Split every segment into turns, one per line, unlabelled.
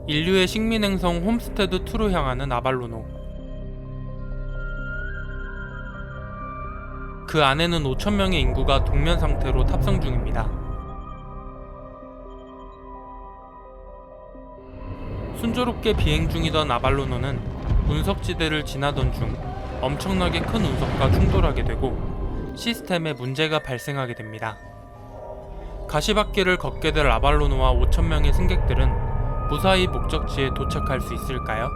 인류의 식민행성 홈스테드 2로 향하는 아발로노. 그 안에는 5,000명의 인구가 동면 상태로 탑승 중입니다. 순조롭게 비행 중이던 아발로노는 운석지대를 지나던 중 엄청나게 큰 운석과 충돌하게 되고 시스템에 문제가 발생하게 됩니다. 가시밭길을 걷게 될 아발로노와 5,000명의 승객들은 무사히 목적지에 도착할 수 있을까요?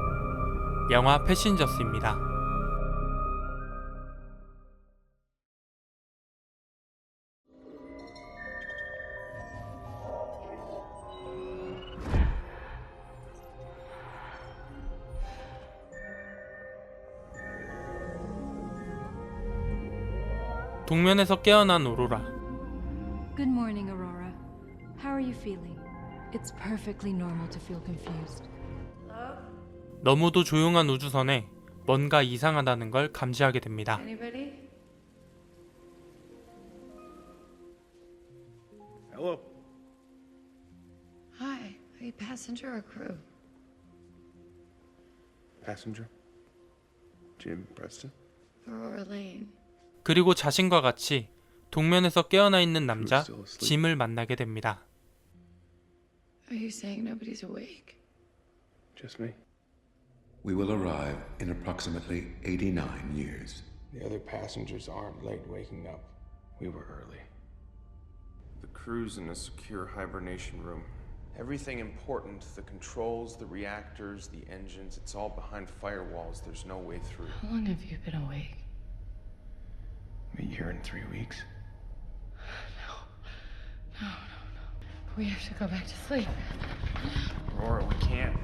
영화 패신저스입니다. 동면에서 깨어난 오로라.
Good morning, Aurora. How are you feeling? It's perfectly normal to feel confused.
너무도 조용한 우주선에 뭔가 이상하다는 걸 감지하게 됩니다.
Anybody?
Hello.
Hi. Are you passenger or crew?
Passenger. Jim Preston.
Aurora Lane.
그리고 자신과 같이 동면에서 깨어나 있는 남자 짐을 만나게 됩니다.
Are you saying nobody's awake?
Just me.
We will arrive in approximately 89 years.
The other passengers aren't late waking up. We were early.
The crew's in a secure hibernation room. Everything important, the controls, the reactors, the engines, it's all behind firewalls. There's no way through.
How long have you been awake?
A year and 3 weeks.
No. We have to go back to sleep.
Aurora, we can't.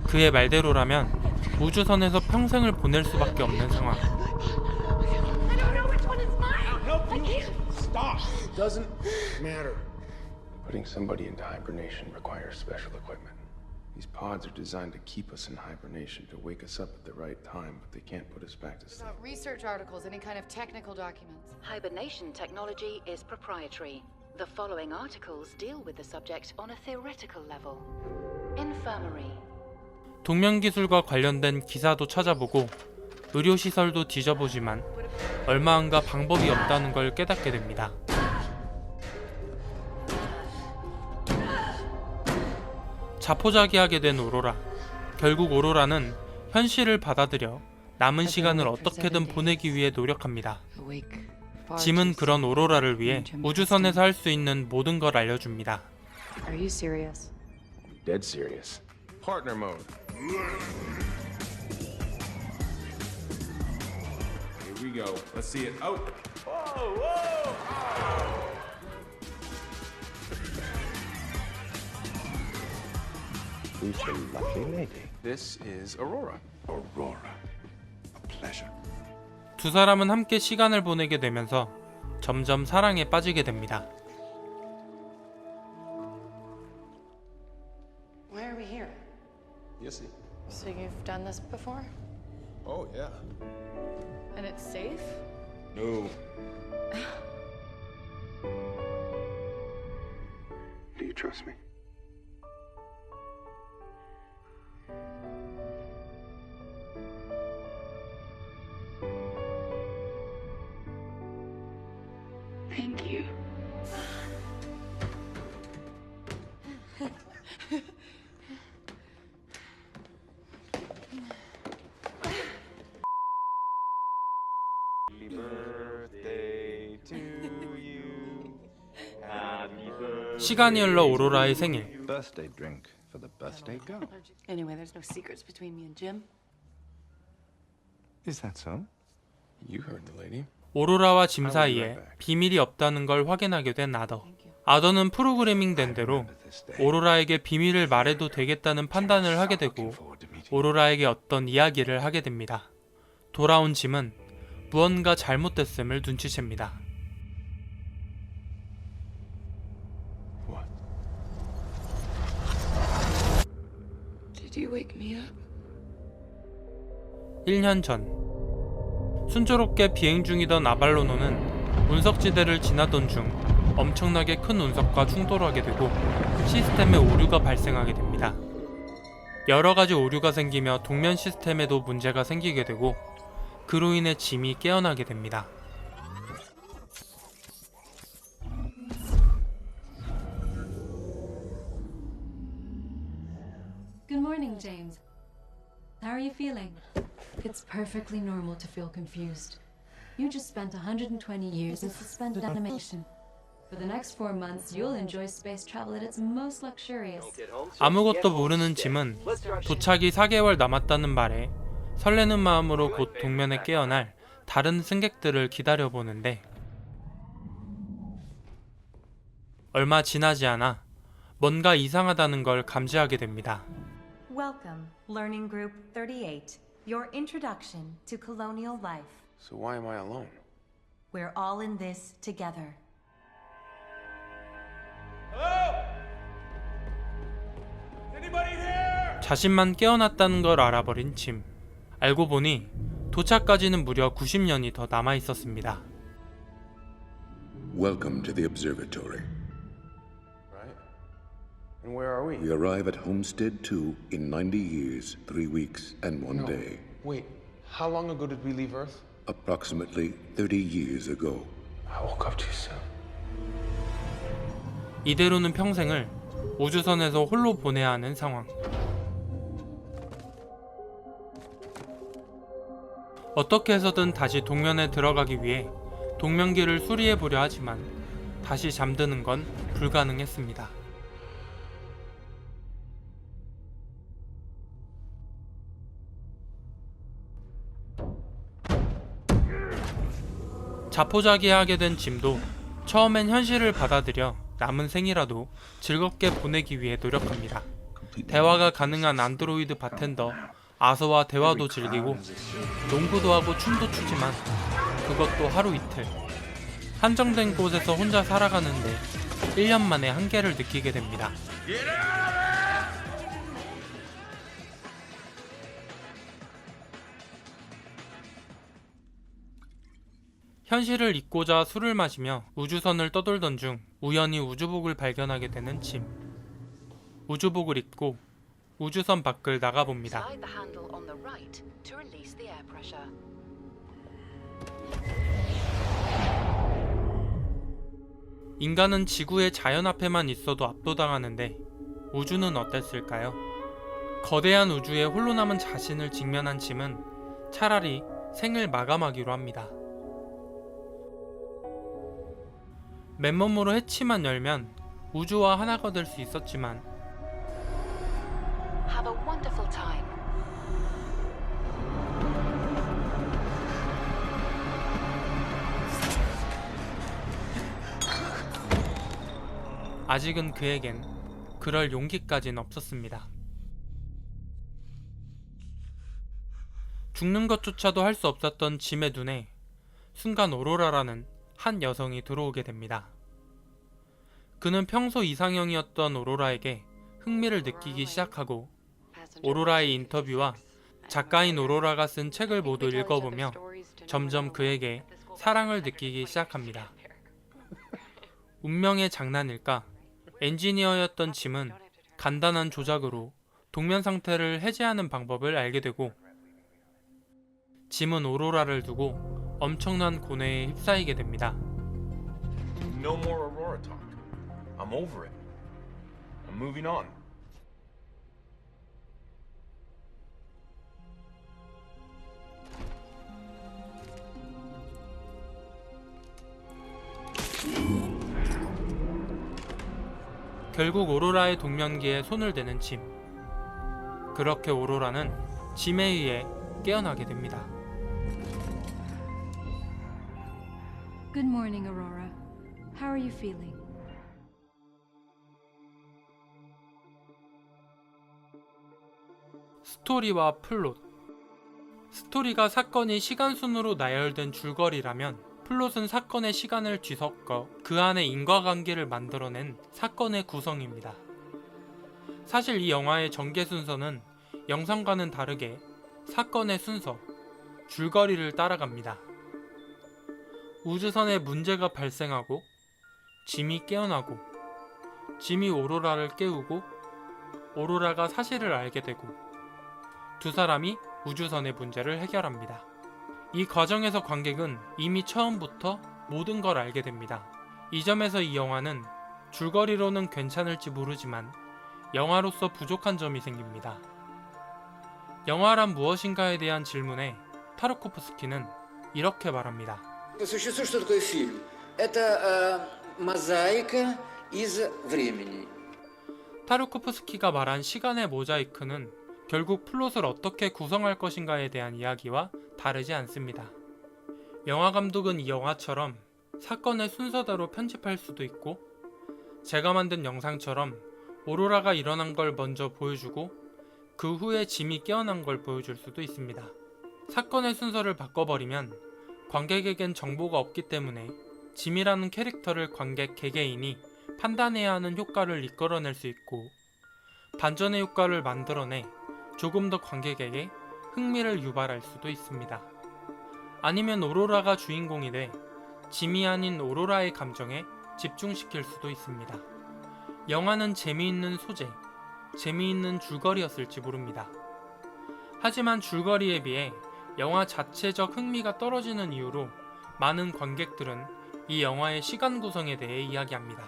그의 말대로라면 우주선에서 평생을 보낼 수밖에 없는 상황.
I don't know which one is mine. I can't.
Stop! It doesn't matter. Putting somebody into hibernation requires special equipment.
These pods are designed to keep us in hibernation, to wake us up at the right time, but they can't put us back to sleep.
Research articles, any kind of technical documents.
Hibernation technology is proprietary. The following articles deal with the subject on a theoretical level. Infirmary.
동면 기술과 관련된 기사도 찾아보고 의료시설도 뒤져보지만 얼마 안가 방법이 없다는 걸 깨닫게 됩니다. 자포자기하게 된 오로라. 결국 오로라는 현실을 받아들여 남은 시간을 어떻게든 보내기 위해 노력합니다.
Awake.
짐은 그런 오로라를 위해 우주선에서 할 수 있는 모든 걸 알려줍니다.
Are you serious?
Dead serious.
Partner mode.
Here we go. Let's see it. Out.
Who's the lucky lady?
This is Aurora.
Aurora. A pleasure.
두 사람은 함께 시간을 보내게 되면서 점점 사랑에 빠지게 됩니다.
Why are we here?
Yes, see.
So you've done this before?
Oh, yeah.
And it's safe?
No.
Do you trust me?
Thank you.
Happy birthday to you. Happy birthday.
시간이 흘러 오로라의 생일.
Birthday drink for the birthday girl.
Anyway, there's no secrets between me and Jim.
Is that so?
You heard the lady.
오로라와 짐 사이에 비밀이 없다는 걸 확인하게 된 아더. 아더는 프로그래밍 된 대로 오로라에게 비밀을 말해도 되겠다는 판단을 하게 되고 오로라에게 어떤 이야기를 하게 됩니다. 돌아온 짐은 무언가 잘못됐음을 눈치챕니다.
What?
Did you wake me up?
1년 전 순조롭게 비행 중이던 아발로노는 운석지대를 지나던 중 엄청나게 큰 운석과 충돌하게 되고 시스템에 오류가 발생하게 됩니다. 여러 가지 오류가 생기며 동면 시스템에도 문제가 생기게 되고 그로 인해 짐이 깨어나게 됩니다.
Good morning, James. How are you feeling? It's perfectly normal to feel confused. You just spent 120 years in suspended animation. For the next 4 months, you'll enjoy space travel at its most luxurious.
아무것도 모르는 짐은 도착이 4개월 남았다는 말에 설레는 마음으로 곧 동면에 깨어날 다른 승객들을 기다려보는데 얼마 지나지 않아 뭔가 이상하다는 걸 감지하게 됩니다.
Welcome, Learning Group 38. Your introduction to colonial life.
So why am I alone?
We're all in this together.
자신만 깨어났다는 걸 알아버린 짐. 알고 보니 도착까지는 무려 90년이 더 남아 있었습니다.
Welcome to the observatory.
Right? And where are we?
We arrive at Homestead 2 in 90 years, 3 weeks, and 1
No.
day.
Wait, how long ago did we leave Earth?
Approximately 30 years ago.
I woke up too soon.
이대로는 평생을 우주선에서 홀로 보내야 하는 상황. 어떻게 해서든 다시 동면에 들어가기 위해 동면기를 수리해 보려 하지만 다시 잠드는 건 불가능했습니다. 자포자기하게 된 짐도 처음엔 현실을 받아들여 남은 생이라도 즐겁게 보내기 위해 노력합니다. 대화가 가능한 안드로이드 바텐더 아서와 대화도 즐기고 농구도 하고 춤도 추지만 그것도 하루 이틀 한정된 곳에서 혼자 살아가는데 1년 만에 한계를 느끼게 됩니다. 현실을 잊고자 술을 마시며 우주선을 떠돌던 중 우연히 우주복을 발견하게 되는 짐. 우주복을 입고 우주선 밖을 나가봅니다.
Slide the handle on the right to release the air pressure.
인간은 지구의 자연 앞에만 있어도 압도당하는데 우주는 어땠을까요? 거대한 우주에 홀로 남은 자신을 직면한 짐은 차라리 생을 마감하기로 합니다. 맨몸으로 해치만 열면 우주와 하나가 될 수 있었지만
Have a wonderful time.
아직은 그에겐 그럴 용기까진 없었습니다. 죽는 것조차도 할 수 없었던 짐의 눈에 순간 오로라라는 한 여성이 들어오게 됩니다. 그는 평소 이상형이었던 오로라에게 흥미를 느끼기 시작하고 오로라의 인터뷰와 작가인 오로라가 쓴 책을 모두 읽어보며 점점 그에게 사랑을 느끼기 시작합니다. 운명의 장난일까? 엔지니어였던 짐은 간단한 조작으로 동면 상태를 해제하는 방법을 알게 되고 짐은 오로라를 두고 엄청난 고뇌에 휩싸이게 됩니다.
No more Aurora talk. I'm over it. I'm moving on.
결국 오로라의 동면기에 손을 대는 짐. 그렇게 오로라는 짐에 의해 깨어나게 됩니다.
Good morning, Aurora. How are you feeling?
스토리와 플롯. 스토리가 사건이 시간순으로 나열된 줄거리라면 플롯은 사건의 시간을 뒤섞어 그 안에 인과관계를 만들어낸 사건의 구성입니다. 사실 이 영화의 전개 순서는 영상과는 다르게 사건의 순서, 줄거리를 따라갑니다. 우주선에 문제가 발생하고 짐이 깨어나고 짐이 오로라를 깨우고 오로라가 사실을 알게 되고 두 사람이 우주선의 문제를 해결합니다. 이 과정에서 관객은 이미 처음부터 모든 걸 알게 됩니다. 이 점에서 이 영화는 줄거리로는 괜찮을지 모르지만 영화로서 부족한 점이 생깁니다. 영화란 무엇인가에 대한 질문에 타르코프스키는 이렇게 말합니다.
По существу, что такое фильм? Это мозаика из времени.
타르코프스키가 말한 시간의 모자이크는 결국 플롯을 어떻게 구성할 것인가에 대한 이야기와 다르지 않습니다. 영화 감독은 이 영화처럼 사건의 순서대로 편집할 수도 있고 제가 만든 영상처럼 오로라가 일어난 걸 먼저 보여주고 그 후에 짐이 깨어난 걸 보여줄 수도 있습니다. 사건의 순서를 바꿔버리면 관객에겐 정보가 없기 때문에 짐이라는 캐릭터를 관객 개개인이 판단해야 하는 효과를 이끌어낼 수 있고 반전의 효과를 만들어내 조금 더 관객에게 흥미를 유발할 수도 있습니다. 아니면 오로라가 주인공이 돼 짐이 아닌 오로라의 감정에 집중시킬 수도 있습니다. 영화는 재미있는 소재, 재미있는 줄거리였을지 모릅니다. 하지만 줄거리에 비해 영화 자체적 흥미가 떨어지는 이유로 많은 관객들은 이 영화의 시간 구성에 대해 이야기합니다.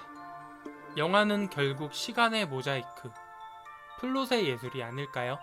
영화는 결국 시간의 모자이크, 플롯의 예술이 아닐까요?